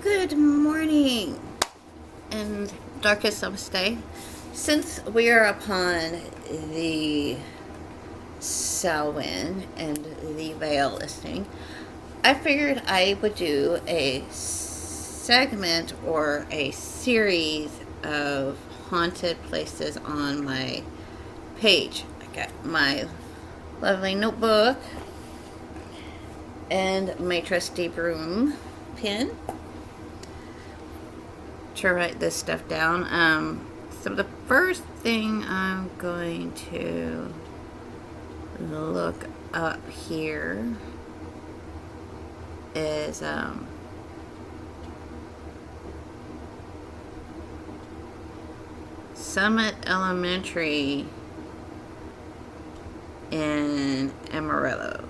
Good morning and darkest namaste. Since we are upon the Samhain and the Veil listing, I figured I would do a segment or a series of haunted places on my page. I got my lovely notebook and my trusty broom pen to write this stuff down. So the first thing I'm going to look up here is Summit Elementary in Amarillo.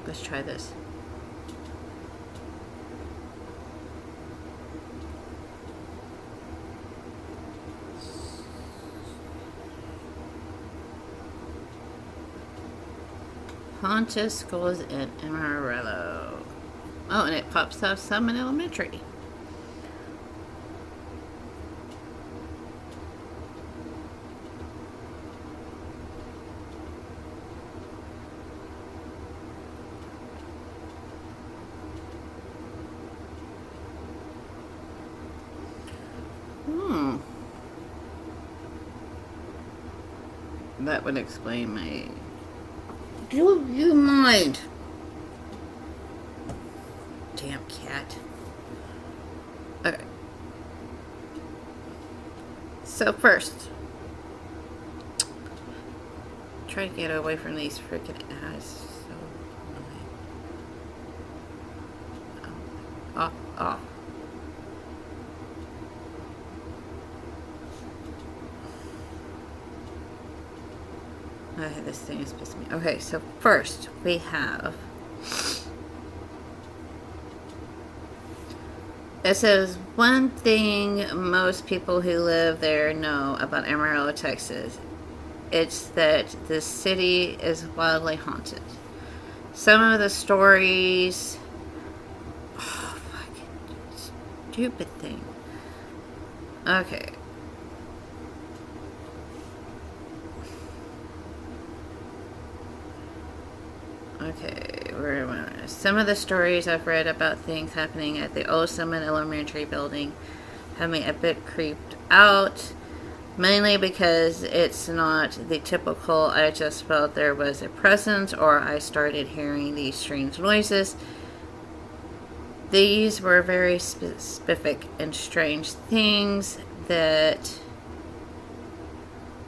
Let's try this. Haunted Schools in Amarillo. Oh, and it pops up Summit Elementary. That would explain my... Do you mind? Damn cat. Okay. So first, try to get away from these freaking ads. So annoying. Oh. Okay, this thing is pissing me. Okay, so first we have... It says, one thing most people who live there know about Amarillo, Texas. It's that the city is wildly haunted. Some of the stories... Oh, fucking stupid thing. Okay. Okay, some of the stories I've read about things happening at the old Summit Elementary building have me a bit creeped out, mainly because it's not the typical, I just felt there was a presence or I started hearing these strange noises. These were very specific and strange things that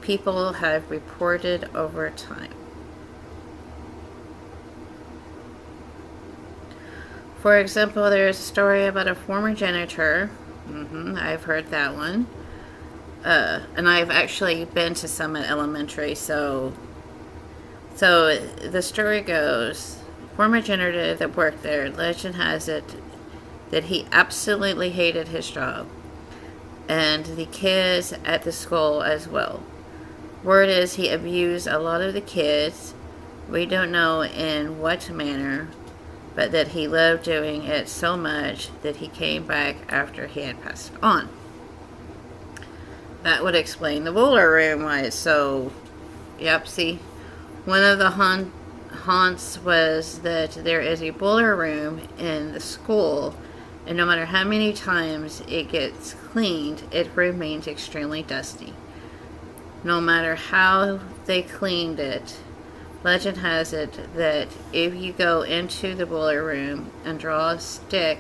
people have reported over time. For example, there's a story about a former janitor. I've heard that one. And I've actually been to Summit Elementary, so the story goes, former janitor that worked there, legend has it that he absolutely hated his job, and the kids at the school as well. Word is he abused a lot of the kids. We don't know in what manner, but that he loved doing it so much that he came back after he had passed on. That would explain the boiler room why it's so... Yep, see? One of the haunts was that there is a boiler room in the school, and no matter how many times it gets cleaned, it remains extremely dusty. No matter how they cleaned it, legend has it that if you go into the boiler room and draw a stick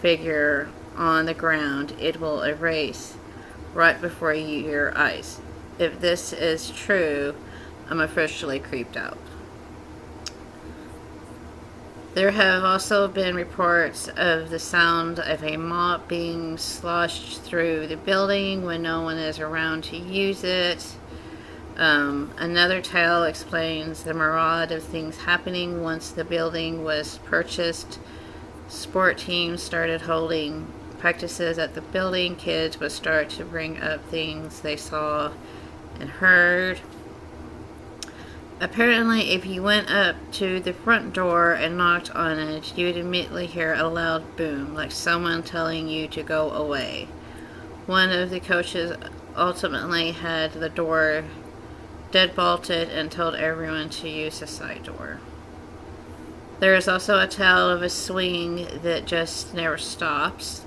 figure on the ground, it will erase right before your eyes. If this is true, I'm officially creeped out. There have also been reports of the sound of a mop being sloshed through the building when no one is around to use it. Another tale explains the myriad of things happening once the building was purchased. Sport teams started holding practices at the building. Kids would start to bring up things they saw and heard. Apparently, if you went up to the front door and knocked on it, you would immediately hear a loud boom, like someone telling you to go away. One of the coaches ultimately had the door deadbolted and told everyone to use the side door. There is also a tale of a swing that just never stops.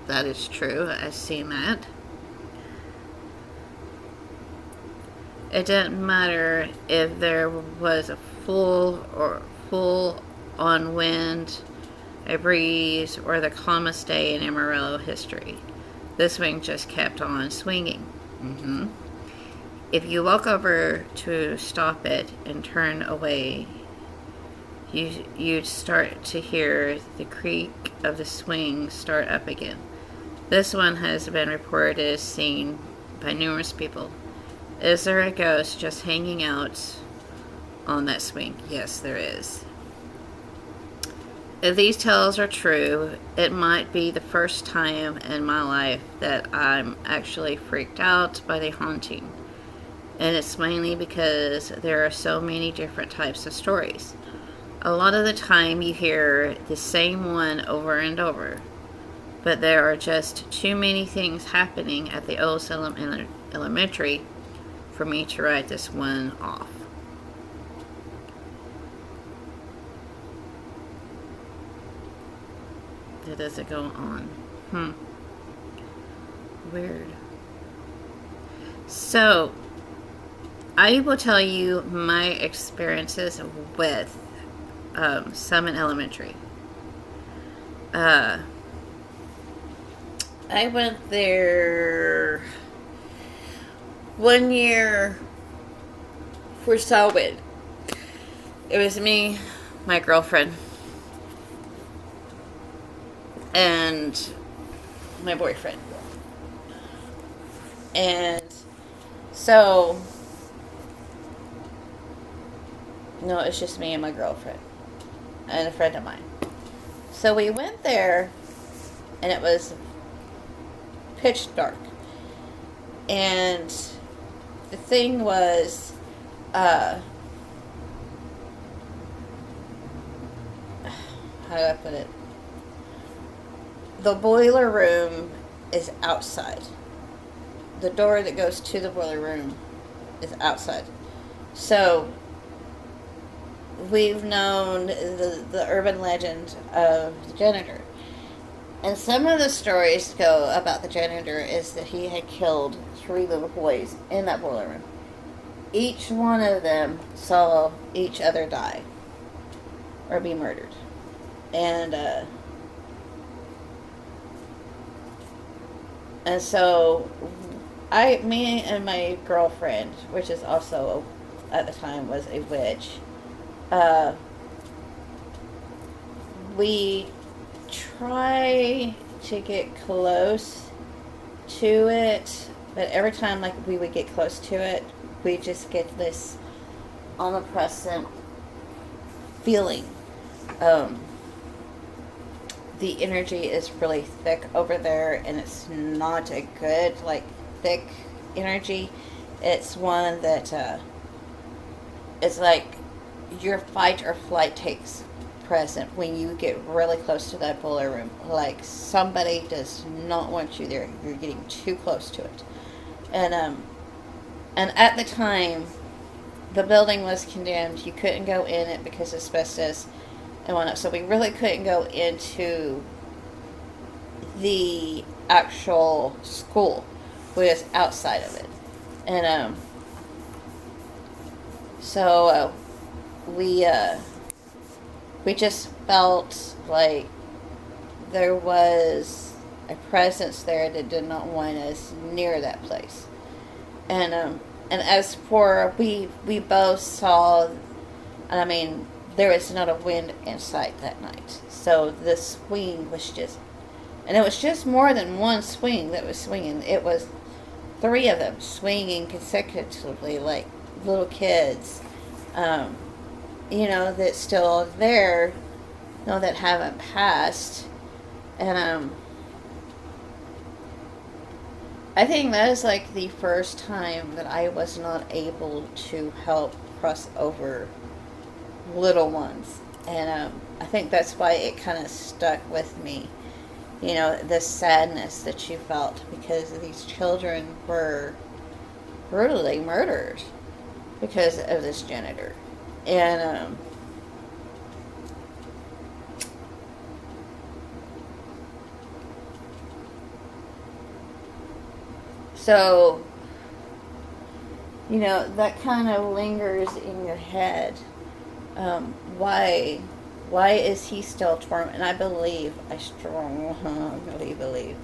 That is true. I've seen that. It doesn't matter if there was a full on wind, a breeze, or the calmest day in Amarillo history. The swing just kept on swinging. If you walk over to stop it and turn away, you'd start to hear the creak of the swing start up again. This one has been reported as seen by numerous people. Is there a ghost just hanging out on that swing? Yes, there is. If these tales are true, it might be the first time in my life that I'm actually freaked out by the haunting. And it's mainly because there are so many different types of stories. A lot of the time you hear the same one over and over, but there are just too many things happening at the old Salem Elementary for me to write this one off. That doesn't go on. Weird. So, I will tell you my experiences with Summit Elementary. I went there one year for Samhain. It was me, my girlfriend, and my boyfriend. And so, no, it's just me and my girlfriend and a friend of mine. So we went there, and it was pitch dark. And the thing was, how do I put it? The boiler room is outside. The door that goes to the boiler room is outside. So, we've known the urban legend of the janitor. And some of the stories go about the janitor is that he had killed 3 little boys in that boiler room. Each one of them saw each other die or be murdered. And so me and my girlfriend, which is also at the time was a witch, we try to get close to it, but every time like we would get close to it, we just get this omnipresent feeling. The energy is really thick over there, and it's not a good, like, thick energy. It's one that, it's like your fight or flight takes present when you get really close to that boiler room. Like, somebody does not want you there. You're getting too close to it. And at the time, the building was condemned. You couldn't go in it because of asbestos and whatnot. So we really couldn't go into the actual school. We was outside of it. And so we just felt like there was a presence there that did not want us near that place. And as for we both saw, I mean, there was not a wind in sight that night. So the swing was just, and it was just more than one swing that was swinging. It was three of them swinging consecutively like little kids, that's still there, that haven't passed. And I think that is like the first time that I was not able to help cross over little ones. And I think that's why it kind of stuck with me, the sadness that you felt because these children were brutally murdered because of this janitor. And so, that kind of lingers in your head. Why is he still tormenting? And I strongly believe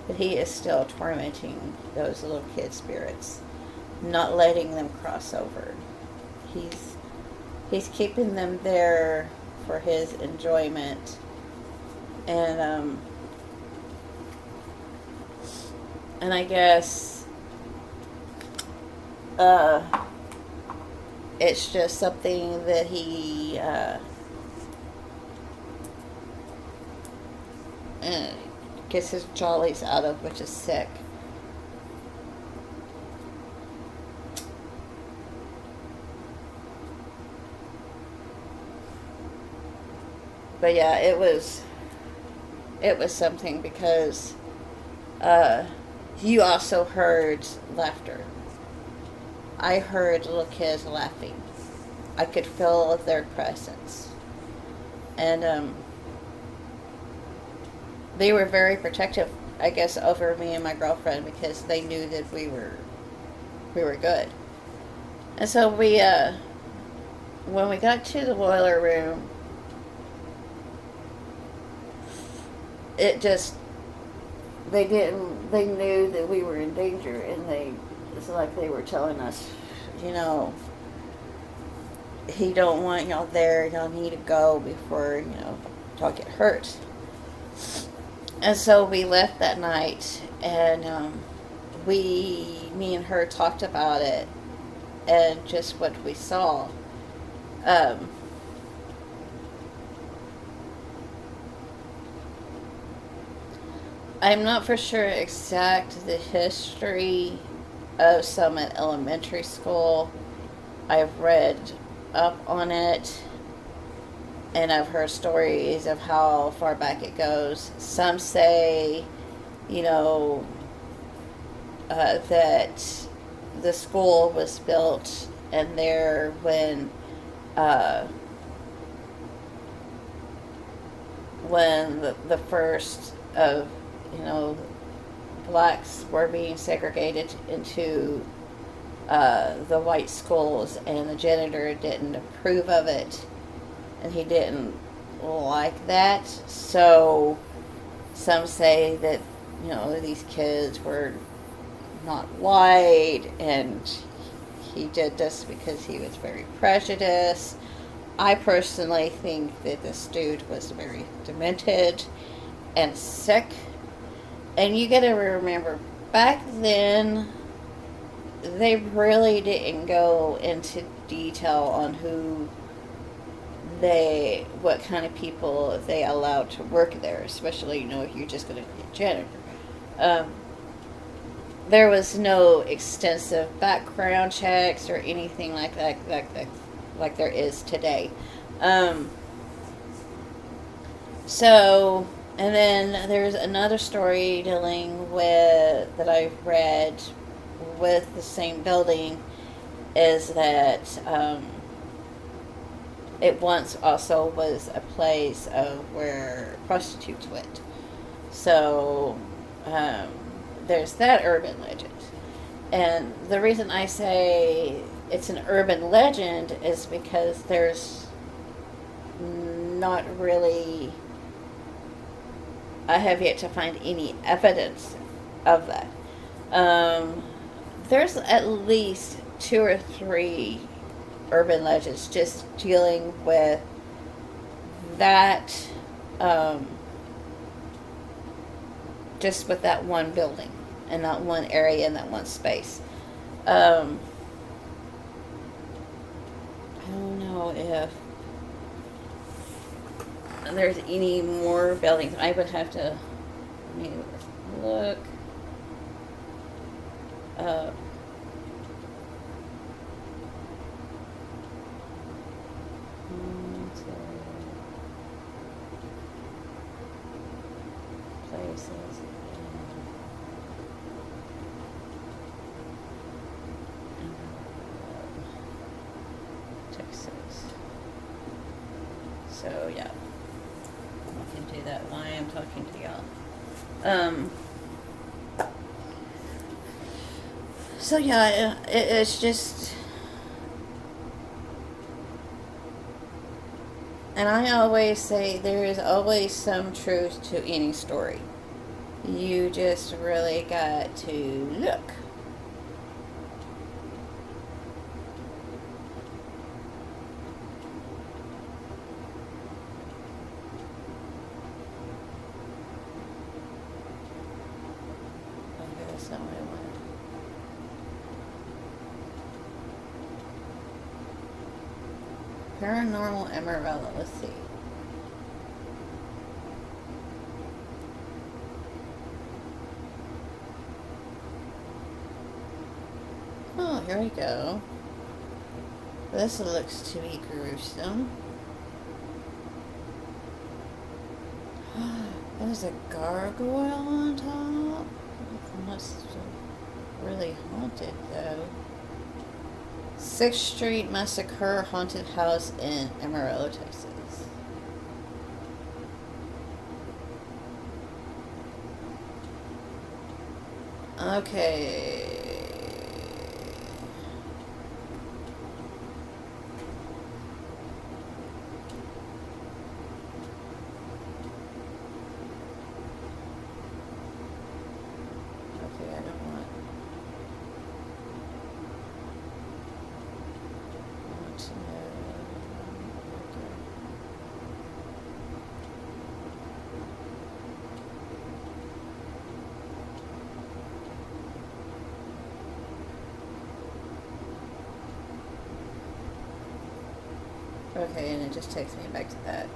that he is still tormenting those little kid spirits, not letting them cross over. He's keeping them there for his enjoyment. And I guess it's just something that he gets his jollies out of, which is sick. But yeah, it was something because you also heard laughter. I heard little kids laughing. I could feel their presence. And they were very protective, I guess, over me and my girlfriend because they knew that we were good. And so when we got to the boiler room, it just, they knew that we were in danger, and it's like they were telling us, he don't want y'all there, y'all need to go before, y'all get hurt. And so we left that night, and me and her talked about it, and just what we saw. I'm not for sure exact the history of Summit Elementary School. I've read up on it, and I've heard stories of how far back it goes. Some say, that the school was built and there when the first of blacks were being segregated into the white schools, and the janitor didn't approve of it, and he didn't like that. So some say that these kids were not white, and he did this because he was very prejudiced. I personally think that this dude was very demented and sick. And you gotta remember, back then, they really didn't go into detail on what kind of people they allowed to work there, especially, if you're just gonna be a janitor. There was no extensive background checks or anything like that, like there is today. So, and then there's another story dealing with, that I've read with the same building, is that it once also was a place of where prostitutes went. So, there's that urban legend. And the reason I say it's an urban legend is because there's not really I have yet to find any evidence of that. There's at least two or three urban legends just dealing with that, just with that one building and that one area and that one space. I don't know if there's any more buildings. I would have to, let me look up. Places in Texas. So yeah, I can do that while I'm talking to y'all. So yeah, it's just, and I always say there is always some truth to any story. You just really got to look. Okay, that's not what I wanted. Paranormal Amarillo, let's see. Oh, here we go. This looks to be gruesome. There's a gargoyle on top. It must have really haunted though. 6th Street Massacre Haunted House in Amarillo, Texas. Okay. Okay, I don't want to know. Okay, and it just takes me back to that.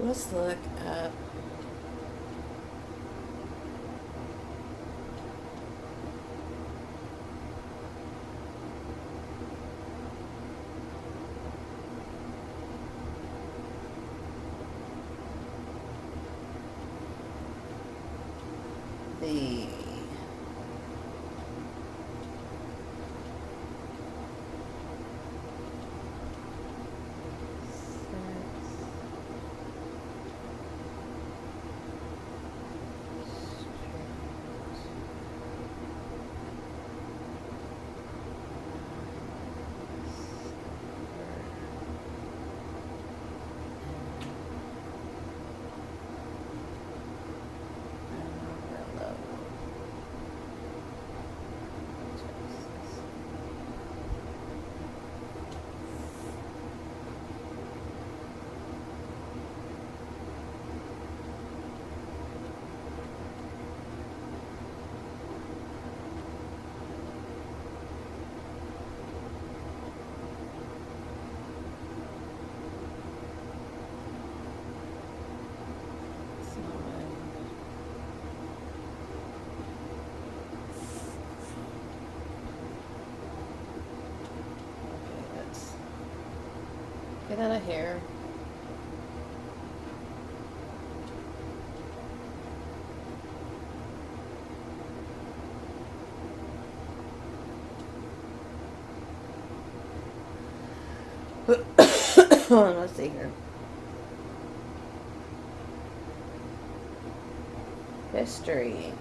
Let's look up the get out of here. let's see here. History.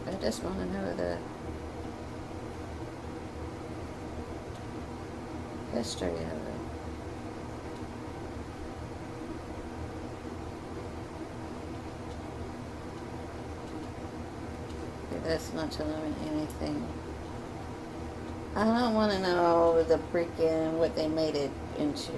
I just want to know the history of it. Okay, that's not telling me anything. I don't want to know the freaking what they made it into.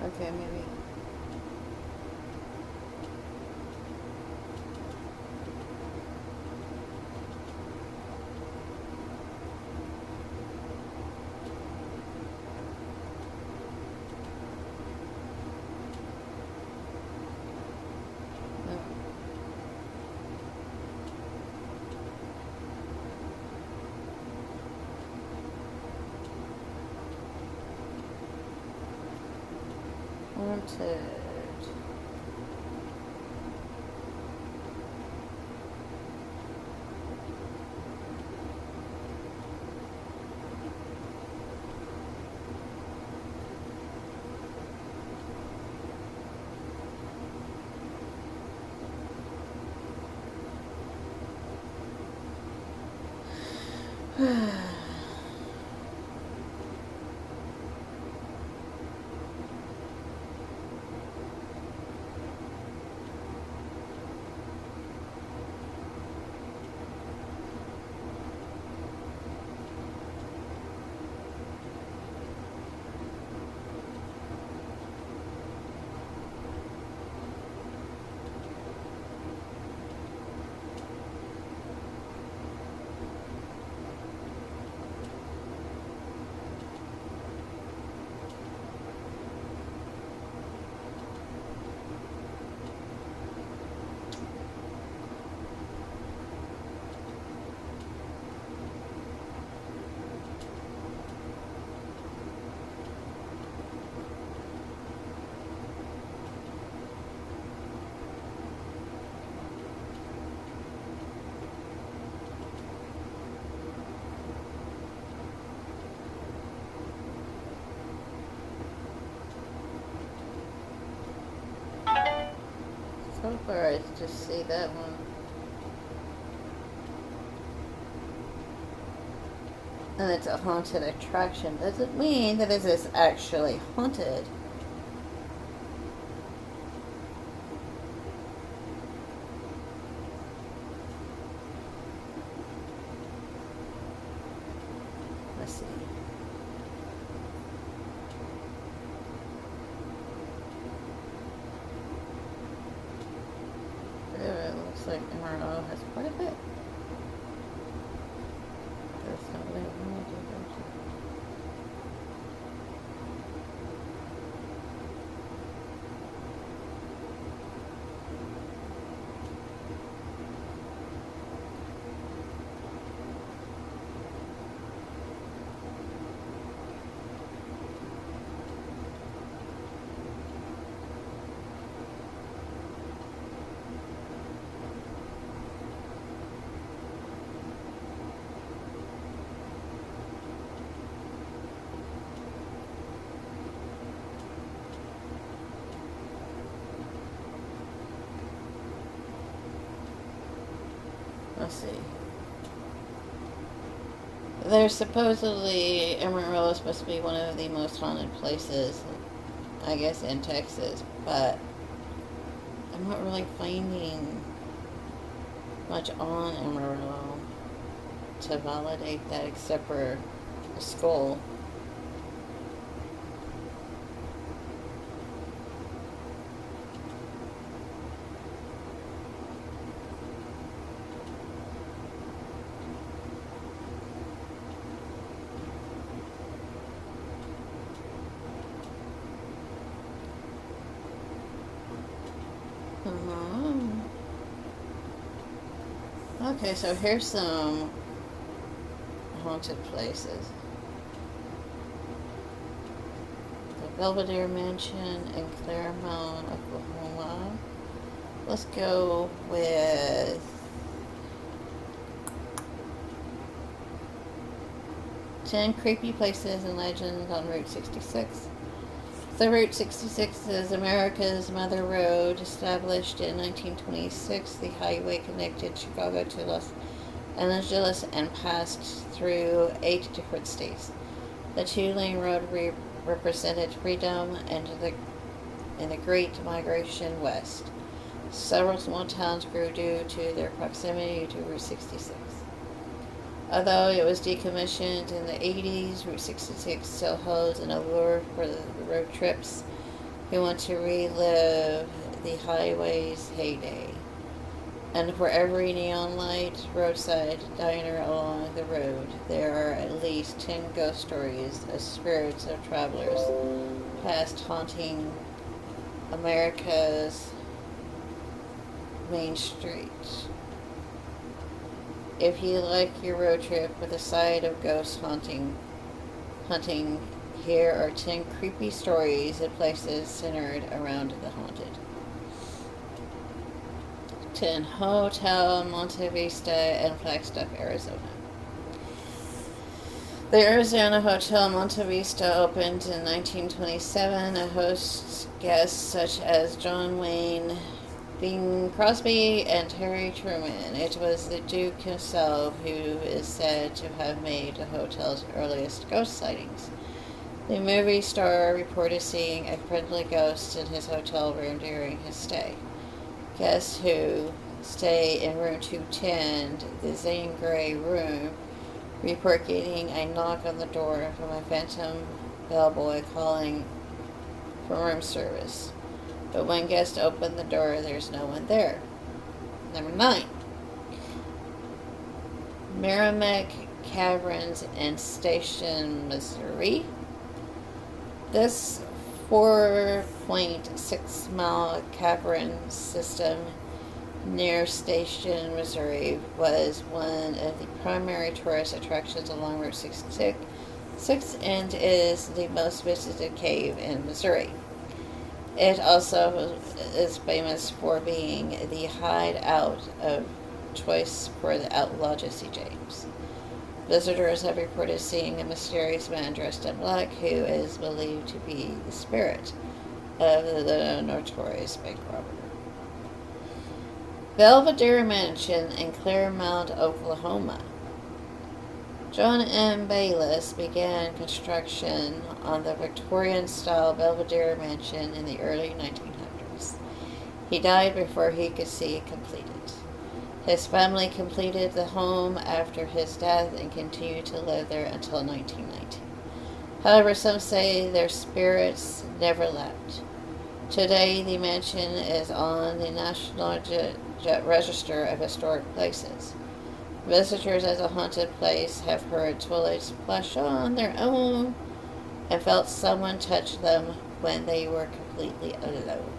Okay, maybe. No. Haunted. So far, I just see that one. And it's a haunted attraction. Doesn't mean that it is actually haunted. Let's see. There it looks Looks like Amarillo has quite a bit. That's not what I wanted to go to. Let's see. There's supposedly Amarillo is supposed to be one of the most haunted places, I guess, in Texas, but I'm not really finding much on Amarillo to validate that except for a skull. Okay, so here's some haunted places. The Belvedere Mansion in Claremont, Oklahoma. Let's go with 10 creepy places and legends on Route 66. So Route 66 is America's Mother Road. Established in 1926, the highway connected Chicago to Los Angeles and passed through 8 different states. The two-lane road represented freedom and the Great Migration west. Several small towns grew due to their proximity to Route 66. Although it was decommissioned in the 80s, Route 66 still holds an allure for the road trips who want to relive the highway's heyday. And for every neon light, roadside diner along the road, there are at least 10 ghost stories of spirits of travelers past haunting America's main street. If you like your road trip with a side of ghost hunting, here are 10 creepy stories of places centered around the haunted. 10 Hotel Monte Vista in Flagstaff, Arizona. The Arizona Hotel Monte Vista opened in 1927. It hosts guests such as John Wayne, Bing Crosby, and Terry Truman. It was the Duke himself who is said to have made the hotel's earliest ghost sightings. The movie star reported seeing a friendly ghost in his hotel room during his stay. Guests who stay in room 210, the Zane Grey room, report getting a knock on the door from a phantom bellboy calling for room service. But when guests open the door, there's no one there. Number 9. Merrimack Caverns in Station, Missouri. This 4.6-mile cavern system near Station, Missouri was one of the primary tourist attractions along Route 66 and is the most visited cave in Missouri. It also is famous for being the hideout of choice for the outlaw Jesse James. Visitors have reported seeing a mysterious man dressed in black who is believed to be the spirit of the notorious bank robber. Belvedere Mansion in Claremont, Oklahoma. John M. Bayliss began construction on the Victorian-style Belvedere Mansion in the early 1900s. He died before he could see it completed. His family completed the home after his death and continued to live there until 1990. However, some say their spirits never left. Today, the mansion is on the National Register of Historic Places. Visitors as a haunted place have heard toilets flush on their own and felt someone touch them when they were completely alone.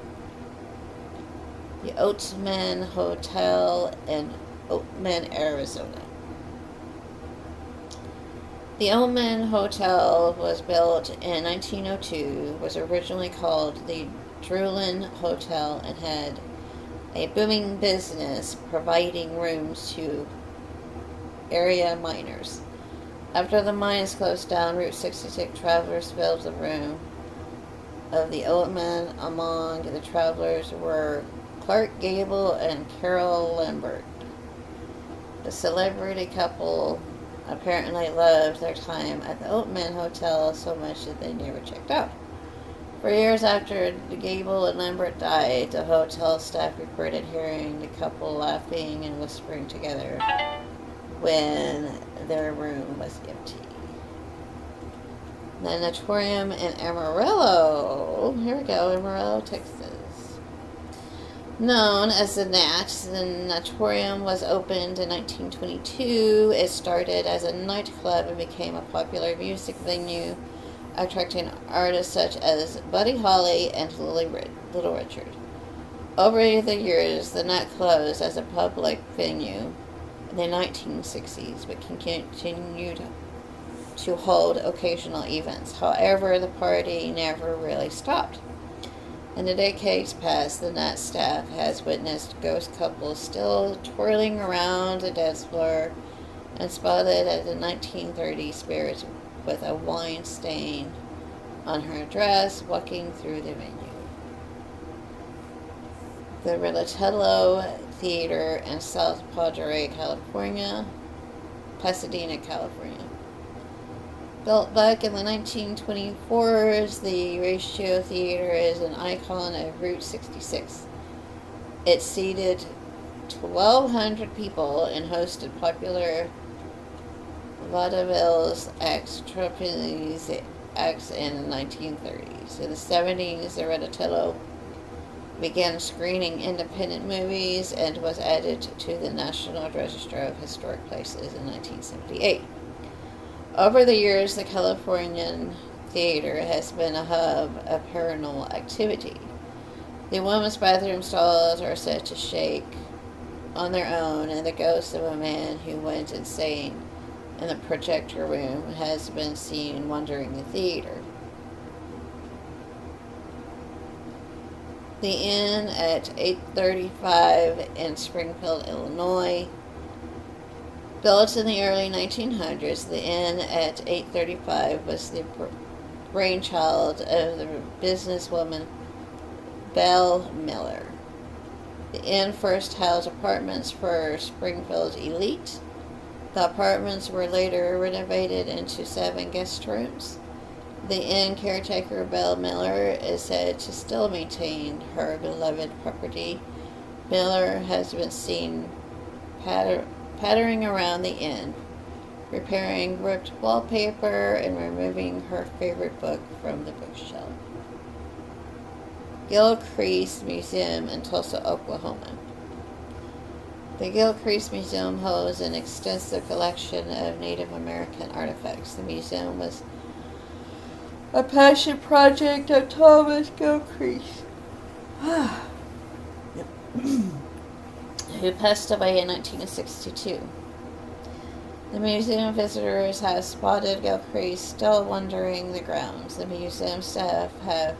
The Oatman Hotel in Oatman, Arizona. The Oatman Hotel was built in 1902, was originally called the Drulin Hotel, and had a booming business providing rooms to area miners. After the mines closed down, Route 66 travelers filled the room of the Oatman. Among the travelers were Clark Gable and Carol Lambert. The celebrity couple apparently loved their time at the Oatman Hotel so much that they never checked out. For years after Gable and Lambert died, the hotel staff reported hearing the couple laughing and whispering together when their room was empty. The Natatorium in Amarillo. Here we go, Amarillo, Texas. Known as the Nat, the Natatorium was opened in 1922. It started as a nightclub and became a popular music venue, attracting artists such as Buddy Holly and Little Richard. Over the years, the Nat closed as a public venue in the 1960s, but continued to hold occasional events. However, the party never really stopped. In the decades past, the Nat staff has witnessed ghost couples still twirling around the dance floor and spotted at the 1930s spirit with a wine stain on her dress walking through the venue. The Rialto Theater in South Padre, California, Pasadena, California. Built back in the 1924s, the Rialto Theater is an icon of Route 66. It seated 1,200 people and hosted popular vaudevilles acts, trapeze acts in the 1930s. In the 70s, the Rialto began screening independent movies and was added to the National Register of Historic Places in 1978. Over the years, the Californian Theater has been a hub of paranormal activity. The women's bathroom stalls are said to shake on their own, and the ghost of a man who went insane in the projector room has been seen wandering the theater. The Inn at 835 in Springfield, Illinois. Built in the early 1900s, the Inn at 835 was the brainchild of the businesswoman Belle Miller. The inn first housed apartments for Springfield's elite. The apartments were later renovated into 7 guest rooms. The inn caretaker, Belle Miller, is said to still maintain her beloved property. Miller has been seen pattering around the inn, repairing ripped wallpaper and removing her favorite book from the bookshelf. Gilcrease Museum in Tulsa, Oklahoma. The Gilcrease Museum holds an extensive collection of Native American artifacts. The museum was a passion project of Thomas Gilcrease, who passed away in 1962. The museum visitors have spotted Gilcrease still wandering the grounds. The museum staff have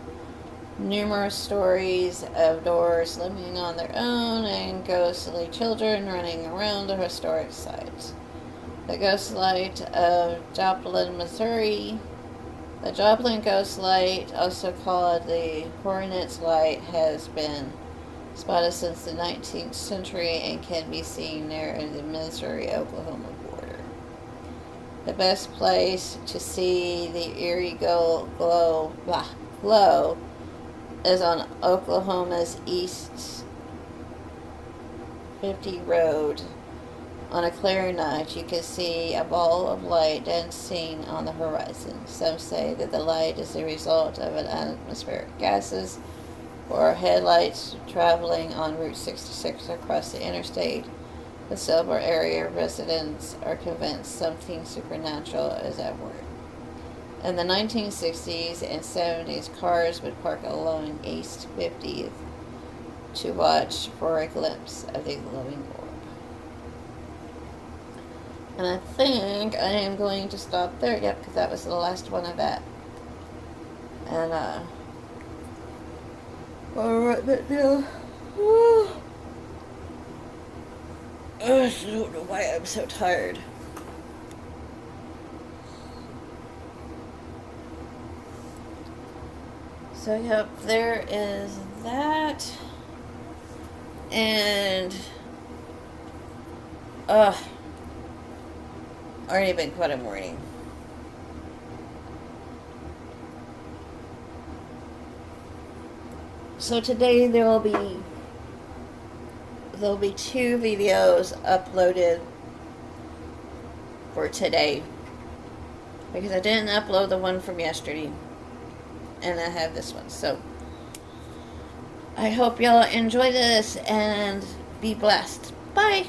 numerous stories of doors slamming on their own and ghostly children running around the historic sites. The Ghost Light of Joplin, Missouri. The Joplin Ghost Light, also called the Hornet's Light, has been spotted since the 19th century and can be seen near the Missouri-Oklahoma border. The best place to see the eerie glow is on Oklahoma's East 50 Road. On a clear night, you can see a ball of light dancing on the horizon. Some say that the light is the result of an atmospheric gases or headlights traveling on Route 66 across the interstate. The Silver area residents are convinced something supernatural is at work. In the 1960s and 70s, cars would park along East 50th to watch for a glimpse of the glowing orb. And I think I am going to stop there. Yep, because that was the last one of that. And, alright, but now, I don't know why I'm so tired. So, yep, there is that. And, already been quite a morning. So today there'll be 2 videos uploaded for today, because I didn't upload the one from yesterday, and I have this one. So I hope y'all enjoy this and be blessed. Bye.